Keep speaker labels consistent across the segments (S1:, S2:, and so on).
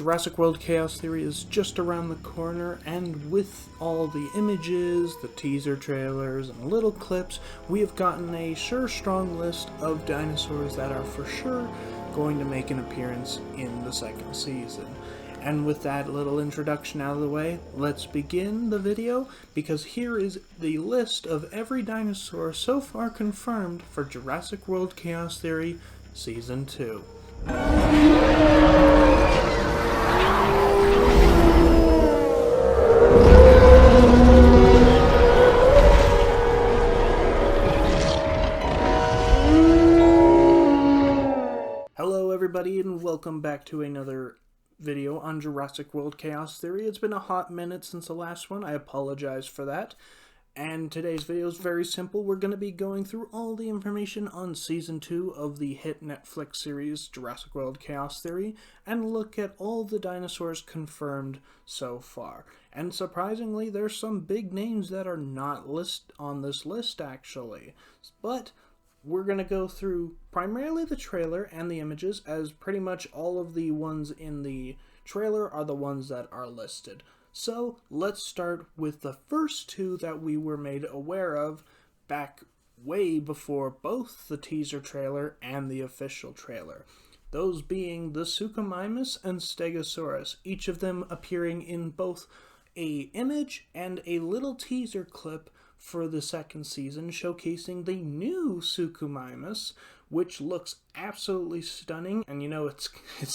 S1: Jurassic World Chaos Theory is just around the corner, and with all the images, the teaser trailers, and little clips, we have gotten a strong list of dinosaurs that are for sure going to make an appearance in the second season. And with that little introduction out of the way, let's begin the video, because here is the list of every dinosaur so far confirmed for Jurassic World Chaos Theory Season 2. Hello everybody, and welcome back to another video on Jurassic World Chaos Theory. It's been a hot minute since the last one. I apologize for that. And today's video is very simple. We're going to be going through all the information on Season 2 of the hit Netflix series Jurassic World Chaos Theory and look at all the dinosaurs confirmed so far. And surprisingly, there's some big names that are not on this list actually. But we're going to go through primarily the trailer and the images, as pretty much all of the ones in the trailer are the ones that are listed. So let's start with the first two that we were made aware of back way before both the teaser trailer and the official trailer. Those being the Suchomimus and Stegosaurus, each of them appearing in both an image and a little teaser clip for the second season, showcasing the new Suchomimus, which looks absolutely stunning. And you know, it's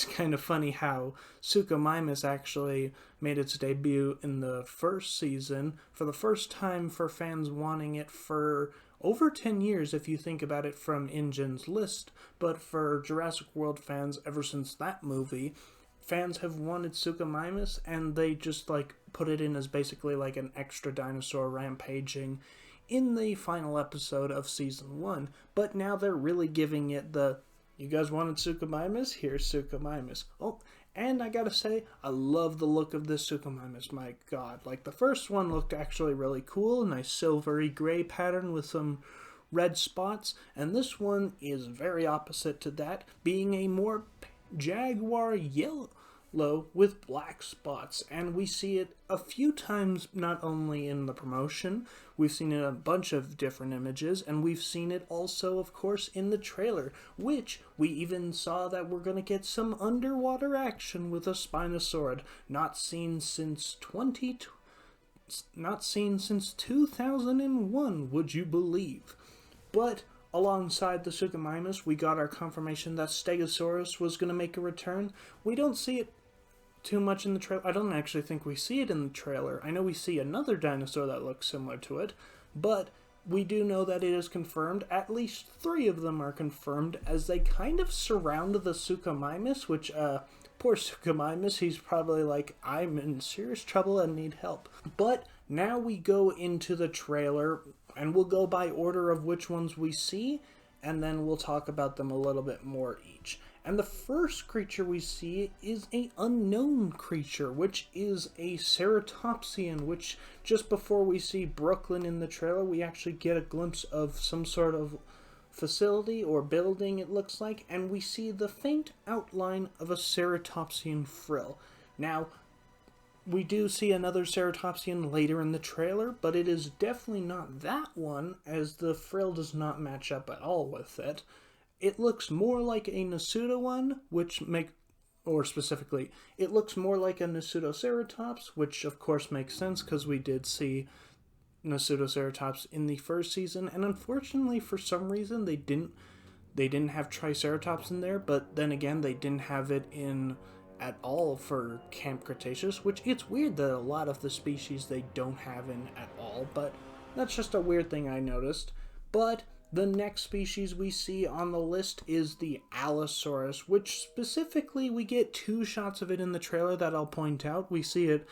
S1: kind of funny how Suchomimus actually made its debut in the first season for the first time, for fans wanting it for over 10 years if you think about it from InGen's list. But for Jurassic World fans, ever since that movie, fans have wanted Suchomimus, and they just put it in as basically like an extra dinosaur rampaging in the final episode of Season 1. But now they're really giving it the, you guys wanted Suchomimus? Here's Suchomimus. Oh, and I gotta say, I love the look of this Suchomimus, my god. The first one looked actually really cool, nice silvery gray pattern with some red spots, and this one is very opposite to that, being a more jaguar yellow with black spots. And we see it a few times, not only in the promotion, we've seen it in a bunch of different images, and we've seen it also, of course, in the trailer, which we even saw that we're going to get some underwater action with a Spinosaurid, not seen since 2001, would you believe? But alongside the Suchomimus, we got our confirmation that Stegosaurus was going to make a return. We don't see it too much in the trailer. I don't actually think we see it in the trailer. I know we see another dinosaur that looks similar to it, but we do know that it is confirmed. At least 3 of them are confirmed, as they kind of surround the Suchomimus, which, poor Suchomimus, he's probably like, I'm in serious trouble and need help. But now we go into the trailer, and we'll go by order of which ones we see, and then we'll talk about them a little bit more each. And the first creature we see is an unknown creature, which is a ceratopsian, which just before we see Brooklyn in the trailer, we actually get a glimpse of some sort of facility or building, it looks like, and we see the faint outline of a ceratopsian frill. Now, we do see another ceratopsian later in the trailer, but it is definitely not that one, as the frill does not match up at all with it. It looks more like a Nasuda one, specifically, it looks more like a Nasutoceratops, which of course makes sense because we did see Nasutoceratops in the first season, and unfortunately for some reason they didn't have Triceratops in there, but then again they didn't have it in at all for Camp Cretaceous, which it's weird that a lot of the species they don't have in at all, but that's just a weird thing I noticed. But the next species we see on the list is the Allosaurus, which specifically we get 2 shots of it in the trailer that I'll point out. We see it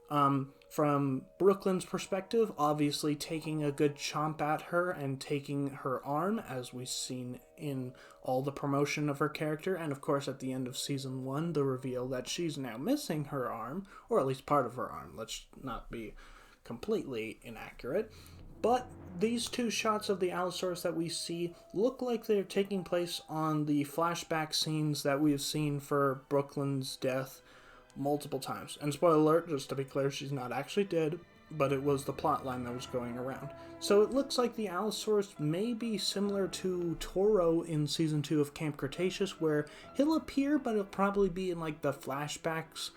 S1: from Brooklyn's perspective, obviously taking a good chomp at her and taking her arm, as we've seen in all the promotion of her character, and of course at the end of Season 1, the reveal that she's now missing her arm, or at least part of her arm. Let's not be completely inaccurate. But these 2 shots of the Allosaurus that we see look like they're taking place on the flashback scenes that we've seen for Brooklyn's death multiple times. And spoiler alert, just to be clear, she's not actually dead, but it was the plot line that was going around. So it looks like the Allosaurus may be similar to Toro in Season 2 of Camp Cretaceous, where he'll appear, but he'll probably be in like the flashbacks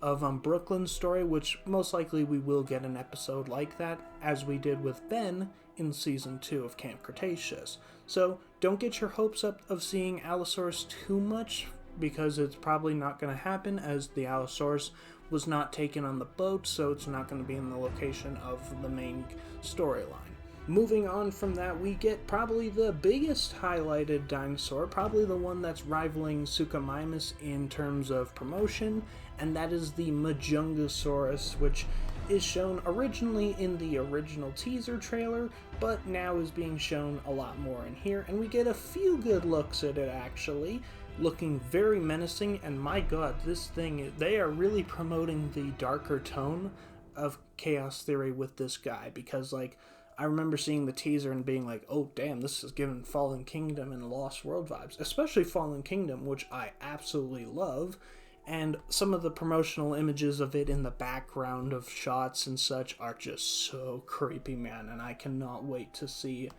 S1: of Brooklyn's story, which most likely we will get an episode like that, as we did with Ben in Season 2 of Camp Cretaceous. So don't get your hopes up of seeing Allosaurus too much, because it's probably not going to happen, as the Allosaurus was not taken on the boat, so it's not going to be in the location of the main storyline. Moving on from that, we get probably the biggest highlighted dinosaur, probably the one that's rivaling Suchomimus in terms of promotion, and that is the Majungasaurus, which is shown originally in the original teaser trailer, but now is being shown a lot more in here, and we get a few good looks at it actually, looking very menacing. And my god, this thing, they are really promoting the darker tone of Chaos Theory with this guy, because like I remember seeing the teaser and being like, oh damn, this is giving Fallen Kingdom and Lost World vibes, especially Fallen Kingdom, which I absolutely love. And some of the promotional images of it in the background of shots and such are just so creepy, man, and I cannot wait to see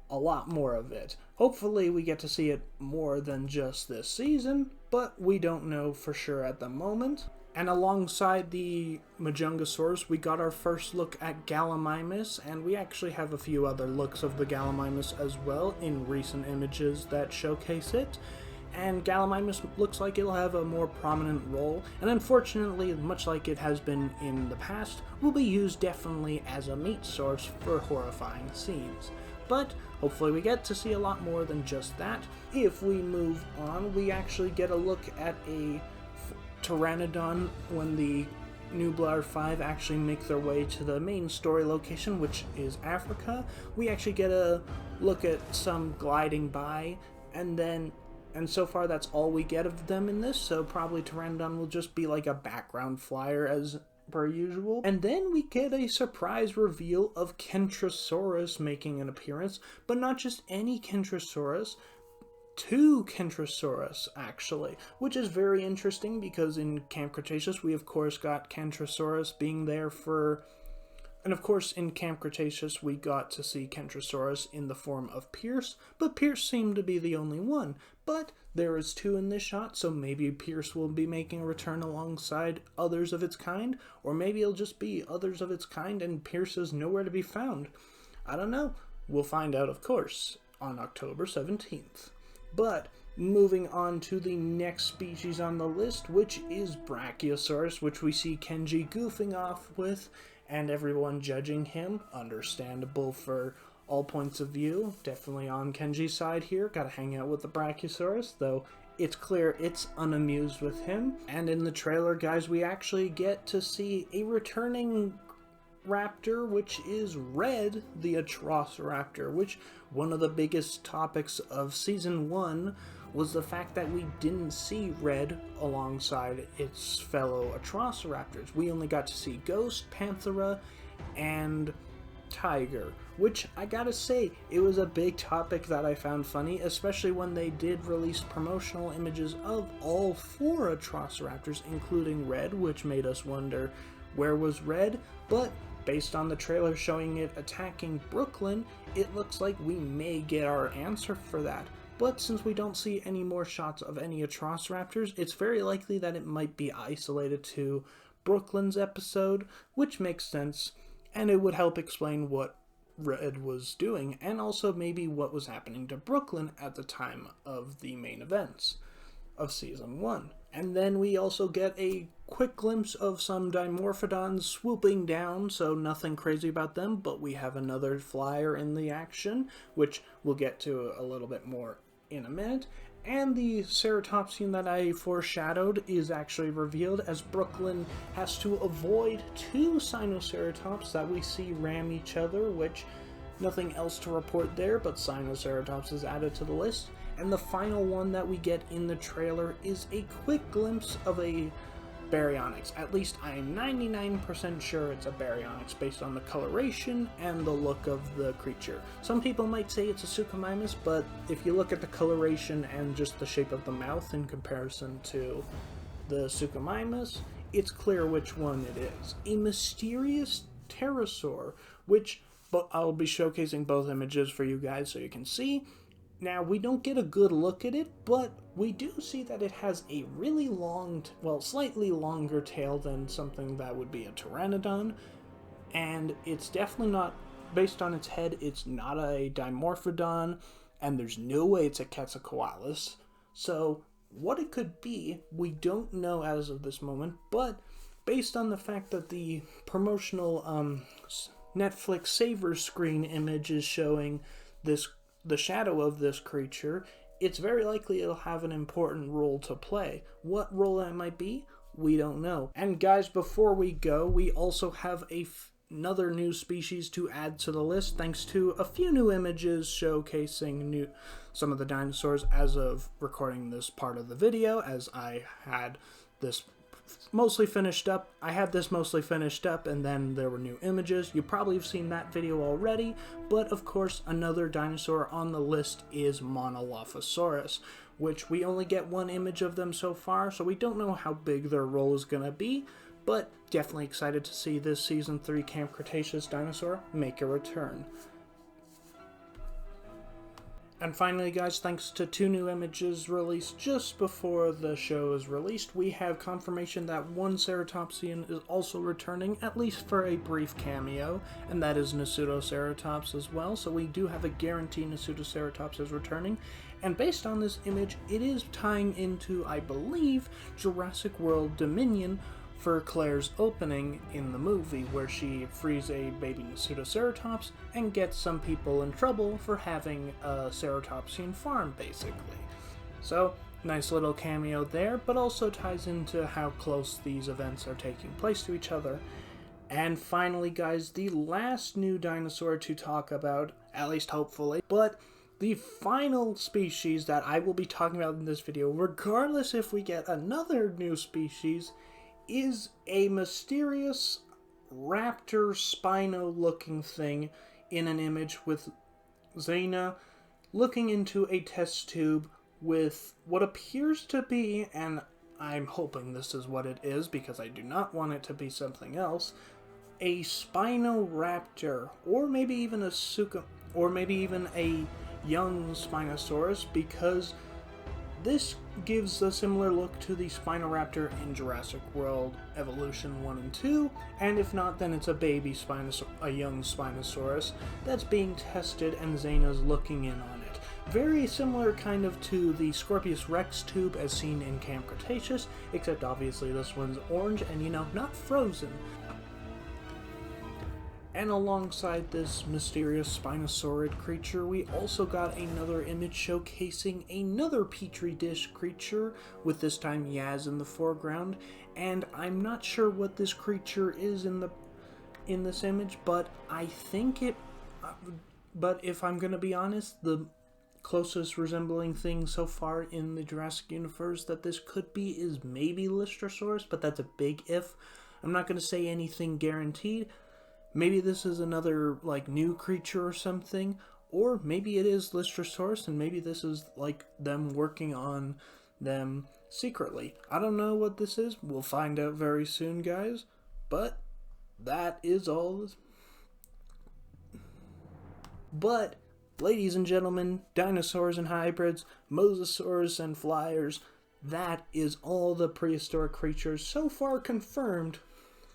S1: a lot more of it. Hopefully we get to see it more than just this season, but we don't know for sure at the moment. And alongside the Majungasaurus, we got our first look at Gallimimus, and we actually have a few other looks of the Gallimimus as well in recent images that showcase it. And Gallimimus looks like it'll have a more prominent role, and unfortunately, much like it has been in the past, will be used definitely as a meat source for horrifying scenes. But hopefully we get to see a lot more than just that. If we move on, we actually get a look at a Pteranodon when the Nublar 5 actually make their way to the main story location, which is Africa. We actually get a look at some gliding by, and so far that's all we get of them in this, so probably Pteranodon will just be like a background flyer as per usual. And then we get a surprise reveal of Kentrosaurus making an appearance, but not just any Kentrosaurus, two Kentrosaurus actually, which is very interesting because in Camp Cretaceous we of course got Kentrosaurus being there for, and of course in Camp Cretaceous we got to see Kentrosaurus in the form of Pierce, but Pierce seemed to be the only one. But there is two in this shot, so maybe Pierce will be making a return alongside others of its kind, or maybe it'll just be others of its kind and Pierce is nowhere to be found. I don't know. We'll find out, of course, on October 17th. But moving on to the next species on the list, which is Brachiosaurus, which we see Kenji goofing off with, and everyone judging him. Understandable for all points of view. Definitely on Kenji's side here. Gotta hang out with the Brachiosaurus, though it's clear it's unamused with him. And in the trailer, guys, we actually get to see a returning raptor, which is Red, the Atrociraptor, which one of the biggest topics of Season 1 was the fact that we didn't see Red alongside its fellow Atrociraptors. We only got to see Ghost, Panthera, and Tiger, which I gotta say, it was a big topic that I found funny, especially when they did release promotional images of all four Atrociraptors, including Red, which made us wonder where was Red, but based on the trailer showing it attacking Brooklyn, it looks like we may get our answer for that. But since we don't see any more shots of any Atrociraptors, it's very likely that it might be isolated to Brooklyn's episode, which makes sense, and it would help explain what Red was doing, and also maybe what was happening to Brooklyn at the time of the main events of Season 1. And then we also get a quick glimpse of some Dimorphodons swooping down, so nothing crazy about them, but we have another flyer in the action, which we'll get to a little bit more in a minute. And the Ceratopsian that I foreshadowed is actually revealed, as Brooklyn has to avoid two Sinoceratops that we see ram each other, which nothing else to report there, but Sinoceratops is added to the list. And the final one that we get in the trailer is a quick glimpse of a Baryonyx. At least I'm 99% sure it's a Baryonyx based on the coloration and the look of the creature. Some people might say it's a Suchomimus, but if you look at the coloration and just the shape of the mouth in comparison to the Suchomimus, it's clear which one it is. A mysterious pterosaur, which I'll be showcasing both images for you guys so you can see. Now, we don't get a good look at it, but we do see that it has a really long, well, slightly longer tail than something that would be a pteranodon, and it's definitely not, based on its head, it's not a dimorphodon, and there's no way it's a Quetzalcoatlus. So, what it could be, we don't know as of this moment, but based on the fact that the promotional Netflix Saver screen image is showing the shadow of this creature, it's very likely it'll have an important role to play. What role that might be, we don't know. And guys, before we go, we also have another new species to add to the list, thanks to a few new images showcasing some of the dinosaurs as of recording this part of the video, as I had this mostly finished up. And then there were new images. You probably have seen that video already, but of course another dinosaur on the list is Monolophosaurus, which we only get one image of them so far, so we don't know how big their role is gonna be, but definitely excited to see this Season 3 Camp Cretaceous dinosaur make a return. And finally, guys, thanks to 2 new images released just before the show is released, we have confirmation that one ceratopsian is also returning, at least for a brief cameo, and that is Nasutoceratops as well. So we do have a guarantee Nasutoceratops is returning, and based on this image, it is tying into, I believe, Jurassic World Dominion, for Claire's opening in the movie, where she frees a baby Nasutoceratops and gets some people in trouble for having a ceratopsian farm, basically. So, nice little cameo there, but also ties into how close these events are taking place to each other. And finally, guys, the last new dinosaur to talk about, at least hopefully, but the final species that I will be talking about in this video, regardless if we get another new species, is a mysterious raptor spino-looking thing in an image with Xena looking into a test tube with what appears to be, and I'm hoping this is what it is because I do not want it to be something else, a Spinoraptor, or maybe even a or maybe even a young Spinosaurus, because this gives a similar look to the Spinoraptor in Jurassic World Evolution 1 and 2, and if not, then it's a baby a young Spinosaurus that's being tested and Xena's looking in on it. Very similar kind of to the Scorpius Rex tube as seen in Camp Cretaceous, except obviously this one's orange and, you know, not frozen. And alongside this mysterious Spinosaurid creature, we also got another image showcasing another Petri dish creature, with this time Yaz in the foreground, and I'm not sure what this creature is in this image, but I think but if I'm gonna be honest, the closest resembling thing so far in the Jurassic universe that this could be is maybe Lystrosaurus, but that's a big if. I'm not gonna say anything guaranteed. Maybe this is another, like, new creature or something, or maybe it is Lystrosaurus, and maybe this is, like, them working on them secretly. I don't know what this is. We'll find out very soon, guys, but that is all. But, ladies and gentlemen, dinosaurs and hybrids, mosasaurs and flyers, that is all the prehistoric creatures so far confirmed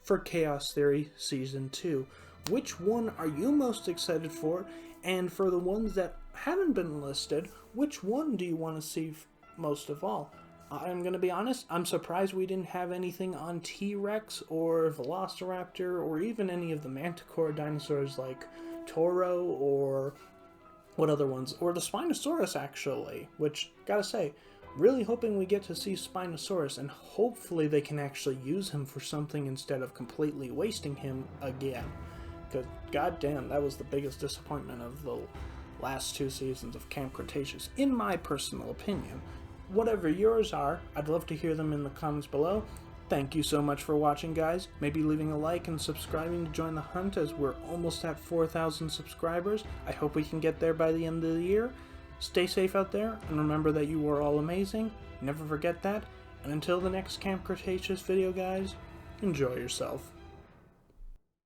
S1: for Chaos Theory Season 2. Which one are you most excited for? And for the ones that haven't been listed, which one do you want to see most of all? I'm going to be honest, I'm surprised we didn't have anything on T-Rex or Velociraptor or even any of the Manticore dinosaurs like Toro or what other ones? Or the Spinosaurus, actually, which, gotta say, really hoping we get to see Spinosaurus, and hopefully they can actually use him for something instead of completely wasting him again. Because, goddamn, that was the biggest disappointment of the last 2 seasons of Camp Cretaceous, in my personal opinion. Whatever yours are, I'd love to hear them in the comments below. Thank you so much for watching, guys. Maybe leaving a like and subscribing to join the hunt, as we're almost at 4,000 subscribers. I hope we can get there by the end of the year. Stay safe out there, and remember that you are all amazing. Never forget that, And until the next Camp Cretaceous video, guys, enjoy yourself.